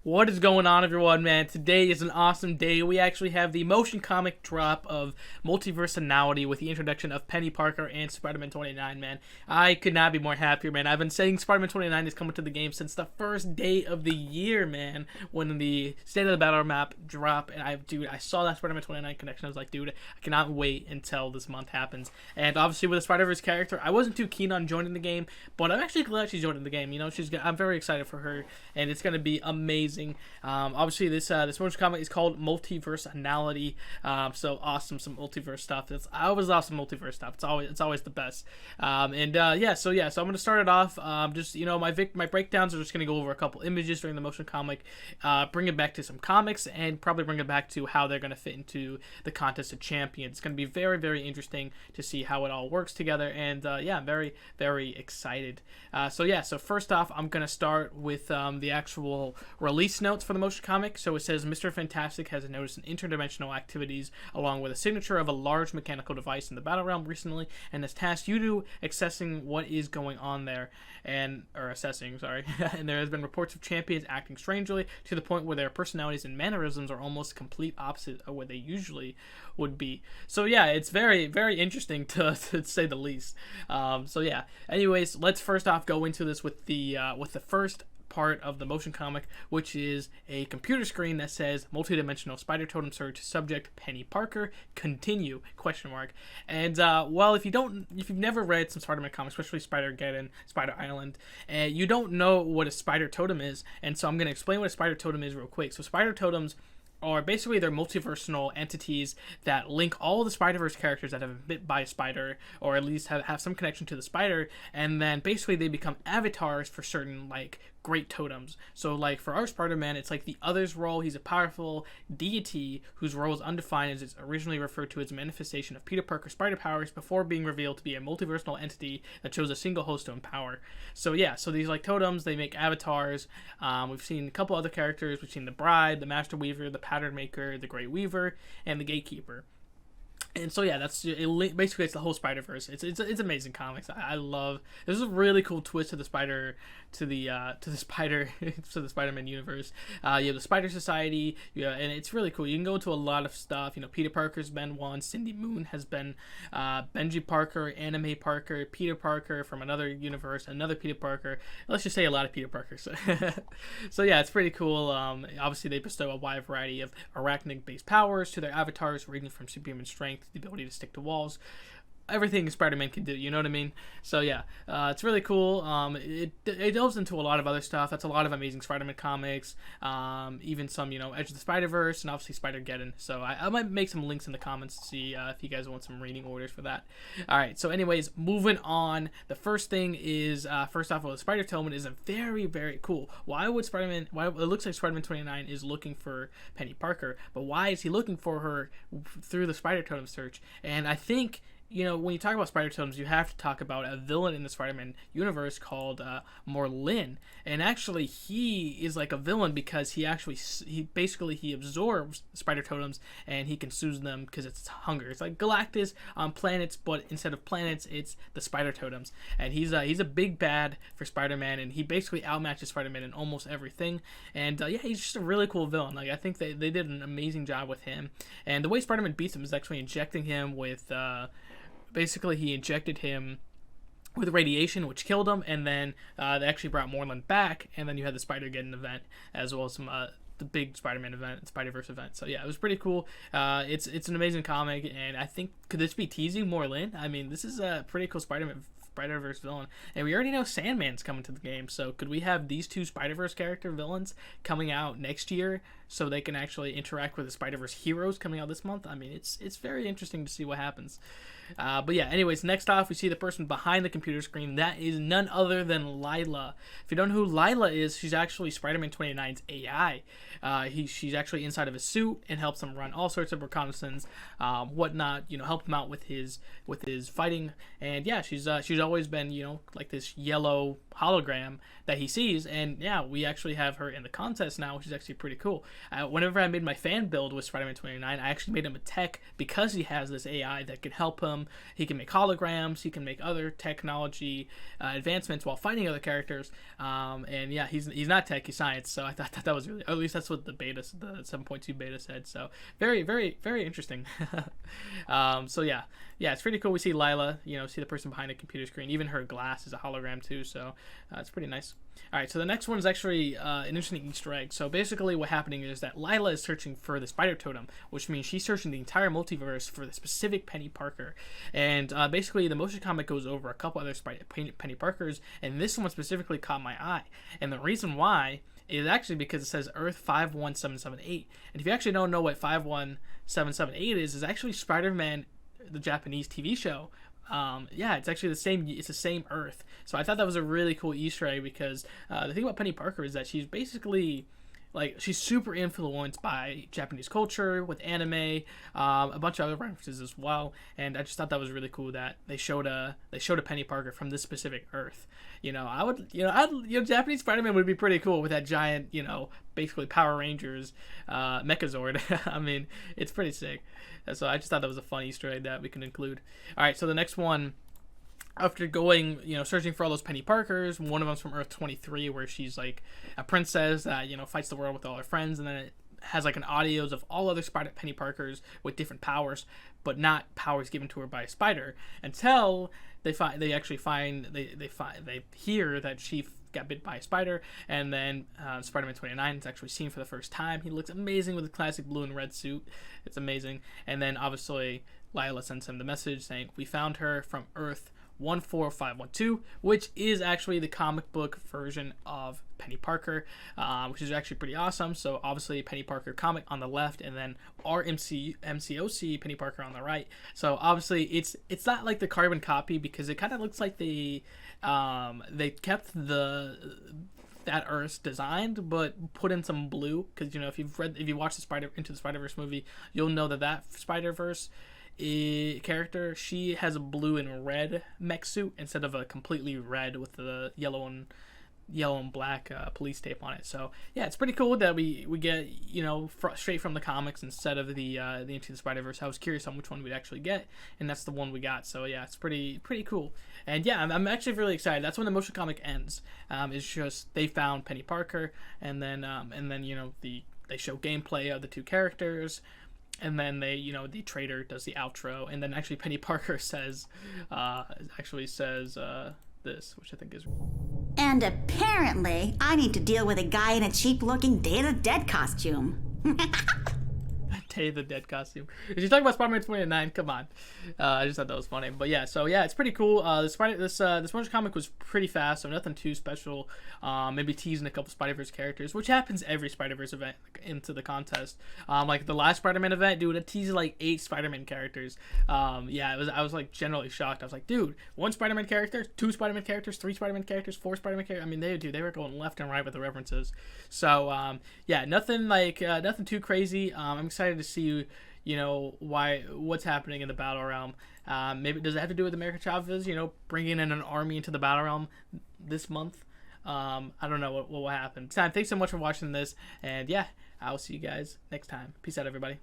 What is going on, everyone, man? Today is an awesome day. We actually have the motion comic drop of Multi-Vers-Onality with the introduction of Penny Parker and Spider-Man 29, man. I could not be more happier, man. I've been saying Spider-Man 29 is coming to the game since the first day of the year, man, when the State of the Battle map dropped. And I saw that Spider-Man 29 connection. I was like, dude, I cannot wait until this month happens. And obviously with the Spider-Verse character, I wasn't too keen on joining the game, but I'm actually glad she's joining the game. You know, I'm very excited for her, and it's going to be amazing. Obviously, this motion comic is called Multi-Vers-Onality. So awesome, some multiverse stuff. I always love some multiverse stuff. It's always the best. So I'm gonna start it off. My breakdowns are just gonna go over a couple images during the motion comic, bring it back to some comics, and probably bring it back to how they're gonna fit into the Contest of Champions. It's gonna be very, very interesting to see how it all works together. And I'm very, very excited. So first off, I'm gonna start with the actual release notes for the motion comic. So it says Mr. Fantastic has noticed an interdimensional activities along with a signature of a large mechanical device in the battle realm recently, and has tasked you to assessing what is going on there, and there has been reports of champions acting strangely to the point where their personalities and mannerisms are almost complete opposite of what they usually would be. So yeah, it's very, very interesting to say the least. Anyways, let's first off go into this with the first part of the motion comic, which is a computer screen that says multidimensional spider totem search, subject Penny Parker, continue ? And if you've never read some Spider-Man comics, especially Spider-Geddon, Spider Island, you don't know what a spider totem is, and so I'm going to explain what a spider totem is real quick. So spider totems are basically they're multiversal entities that link all the Spider-Verse characters that have been bit by a spider, or at least have some connection to the spider, and then basically they become avatars for certain, like, great totems. So, like, for our Spider-Man, it's like the Other's role. He's a powerful deity whose role is undefined, as it's originally referred to as a manifestation of Peter Parker's spider powers before being revealed to be a multiversal entity that chose a single host to empower. So these, like, totems, they make avatars. We've seen a couple other characters. We've seen the Bride, the Master Weaver, the Pattern Maker, the Great Weaver, and the Gatekeeper. And so that's basically it's the whole Spider-Verse. It's amazing comics. I love. There's a really cool twist to the Spider-Man universe. You have the Spider Society. And it's really cool. You can go into a lot of stuff. You know, Peter Parker's been one. Cindy Moon has been Benji Parker, Anime Parker, Peter Parker from another universe, another Peter Parker. Let's just say a lot of Peter Parkers. So it's pretty cool. Obviously they bestow a wide variety of arachnid-based powers to their avatars, ranging from superhuman strength, the ability to stick to walls, everything Spider-Man can do, you know what I mean? So it's really cool. It delves into a lot of other stuff. That's a lot of Amazing Spider-Man comics, even some, Edge of the Spider-Verse, and obviously Spider-Geddon. So I might make some links in the comments to see if you guys want some reading orders for that. Alright, so anyways, moving on. The first thing is, first off, the Spider Totem is a very, very cool. Why it looks like Spider-Man 29 is looking for Penny Parker, but why is he looking for her through the Spider Totem search? And I think, when you talk about Spider Totems, you have to talk about a villain in the Spider-Man universe called Morlun. And actually, he is like a villain because he absorbs Spider Totems and he consumes them because it's hunger. It's like Galactus on planets, but instead of planets, it's the Spider Totems. And he's a big bad for Spider-Man, and he basically outmatches Spider-Man in almost everything. And he's just a really cool villain. Like, I think they did an amazing job with him. And the way Spider-Man beats him is actually injecting him with basically he injected him with radiation, which killed him, and then they actually brought Morlun back, and then you had the Spider-Geddon event, as well as some the big Spider-Man event, Spider-Verse event. So it was pretty cool. It's an amazing comic, and I think, could this be teasing Morlun? I mean, this is a pretty cool Spider-Verse villain, and we already know Sandman's coming to the game, so could we have these two Spider-Verse character villains coming out next year so they can actually interact with the Spider-Verse heroes coming out this month? I mean, it's very interesting to see what happens. Anyways, next off, we see the person behind the computer screen. That is none other than Lila. If you don't know who Lila is, she's actually Spider-Man 29's AI. She's actually inside of a suit and helps him run all sorts of reconnaissance, whatnot. Help him out with his fighting. And she's always been like this yellow hologram that he sees. And we actually have her in the contest now, which is actually pretty cool. Whenever I made my fan build with Spider-Man 29, I actually made him a tech because he has this AI that can help him them. He can make holograms. He can make other technology advancements while fighting other characters. And yeah, he's not tech, he's science. So I thought that was really, or at least that's what the 7.2 beta said. So very, very, very interesting. So yeah, it's pretty cool. We see Lila, see the person behind the computer screen. Even her glass is a hologram too. So it's pretty nice. All right, so the next one is actually an interesting Easter egg. So basically what's happening is that Lila is searching for the spider totem, which means she's searching the entire multiverse for the specific Penny Parker. And basically the motion comic goes over a couple other Penny Parkers, and this one specifically caught my eye. And the reason why is actually because it says Earth 51778. And if you actually don't know what 51778 is actually Spider-Man, the Japanese TV show. It's actually the same Earth. So I thought that was a really cool Easter egg because the thing about Penny Parker is that she's basically she's super influenced by Japanese culture with anime, a bunch of other references as well, and I just thought that was really cool that they showed a Penny Parker from this specific Earth. Japanese Spider-Man would be pretty cool with that giant, basically Power Rangers Megazord. I mean, it's pretty sick. So I just thought that was a fun Easter egg that we can include. All right, so the next one, after going, searching for all those Penny Parkers, one of them's from Earth 23, where she's like a princess that, fights the world with all her friends, and then it has like an audios of all other Penny Parkers with different powers, but not powers given to her by a spider, until they hear that she got bit by a spider, and then Spider-Man 29 is actually seen for the first time. He looks amazing with a classic blue and red suit. It's amazing. And then obviously Lila sends him the message saying, "We found her from Earth 14512, which is actually the comic book version of Penny Parker, which is actually pretty awesome. So obviously Penny Parker comic on the left, and then our MCOC Penny Parker on the right. So obviously it's not like the carbon copy, because it kind of looks like they kept that Earth's designed, but put in some blue, because if you watch the Into the Spider-Verse movie, you'll know that Spider-Verse character, she has a blue and red mech suit instead of a completely red with the yellow and black police tape on it. So yeah, it's pretty cool that we get straight from the comics instead of the Into the Spider-Verse. I was curious on which one we'd actually get, and that's the one we got. So yeah, it's pretty cool. And yeah, I'm actually really excited. That's when the motion comic ends. It's just they found Penny Parker, and then they show gameplay of the two characters. And then the trader does the outro, and then actually Penny Parker says this, which I think is. And apparently, I need to deal with a guy in a cheap-looking Day of the Dead costume. Day of the Dead costume. If you're talking about Spider-Man 29, come on. I just thought that was funny. But yeah, so yeah, it's pretty cool. This motion comic was pretty fast, so nothing too special. Maybe teasing a couple Spider-Verse characters, which happens every Spider-Verse event into the contest. Like the last Spider-Man event, dude, it teased like 8 Spider-Man characters. I was like generally shocked. I was like, dude, 1 Spider-Man character, 2 Spider-Man characters, 3 Spider-Man characters, 4 Spider-Man characters. I mean, they were going left and right with the references. So yeah, nothing too crazy. I'm excited to see what's happening in the battle realm. Maybe does it have to do with America Chavez bringing in an army into the battle realm this month? I don't know what will happen. Thanks so much for watching this, and yeah, I'll see you guys next time. Peace out, everybody.